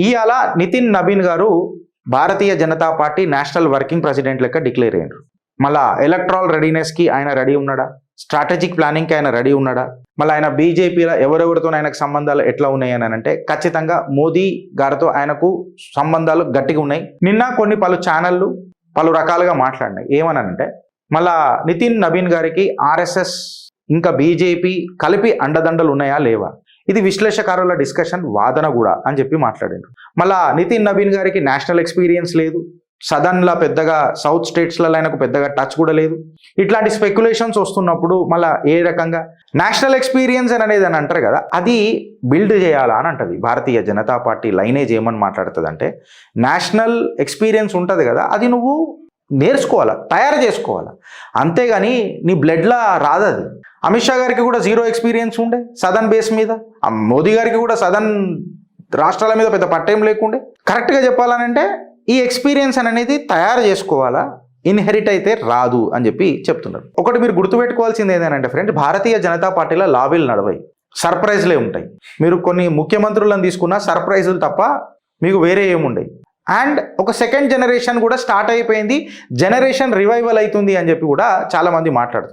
ఇవాళ నితిన్ నబీన్ గారు Bharatiya Janata Party national working president లెక్క డిక్లేర్ అయ్యారు. మళ్ళా ఎలక్ట్రల్ రెడీనెస్కి ఆయన రెడీ ఉన్నాడా? స్ట్రాటజిక్ ప్లానింగ్కి ఆయన రెడీ ఉన్నాడా? మళ్ళీ ఆయన బీజేపీలో ఎవరెవరితో ఆయనకు సంబంధాలు ఎట్లా ఉన్నాయని అంటే ఖచ్చితంగా మోదీ గారితో ఆయనకు సంబంధాలు గట్టిగా ఉన్నాయి. నిన్న పలు ఛానళ్ళు పలు రకాలుగా మాట్లాడినాయి. ఏమనంటే మళ్ళా నితిన్ నబీన్ గారికి ఆర్ఎస్ఎస్ ఇంకా బీజేపీ కలిపి అండదండలు ఉన్నాయా లేవా, ఇది విశ్లేషకారుల డిస్కషన్ వాదన కూడా అని చెప్పి మాట్లాడారు. మళ్ళా నితిన్ నబీన్ గారికి నేషనల్ ఎక్స్పీరియన్స్ లేదు, సదన్లా పెద్దగా సౌత్ స్టేట్స్లలో ఆయనకు పెద్దగా టచ్ కూడా లేదు. ఇట్లాంటి స్పెక్యులేషన్స్ వస్తున్నప్పుడు మళ్ళీ ఏ రకంగా నేషనల్ ఎక్స్పీరియన్స్ అనేది అని అంటారు కదా, అది బిల్డ్ చేయాలా అని అంటది భారతీయ జనతా పార్టీ. లైనేజ్ ఏమని మాట్లాడుతుంది అంటే నేషనల్ ఎక్స్పీరియన్స్ ఉంటుంది కదా, అది నువ్వు నేర్చుకోవాలా, తయారు చేసుకోవాలా, అంతేగాని నీ బ్లడ్లా రాదు అది. అమిత్ షా గారికి కూడా జీరో ఎక్స్పీరియన్స్ ఉండే సదన్ బేస్ మీద, మోదీ గారికి కూడా సదన్ రాష్ట్రాల మీద పెద్ద పట్టేం లేకుండే. కరెక్ట్గా చెప్పాలనంటే ఈ ఎక్స్పీరియన్స్ అనేది తయారు చేసుకోవాలా, ఇన్హెరిట్ అయితే రాదు అని చెప్పి చెప్తున్నారు. ఒకటి మీరు గుర్తుపెట్టుకోవాల్సింది ఏంటంటే ఫ్రెండ్స్, భారతీయ జనతా పార్టీలో లాబీలు నడవాయి, సర్ప్రైజ్లే ఉంటాయి. మీరు కొన్ని ముఖ్యమంత్రులను తీసుకున్న సర్ప్రైజులు తప్ప మీకు వేరే ఏముండయి. అండ్ ఒక సెకండ్ జనరేషన్ కూడా స్టార్ట్ అయిపోయింది, జనరేషన్ రివైవల్ అవుతుంది అని చెప్పి కూడా చాలామంది మాట్లాడుతున్నారు.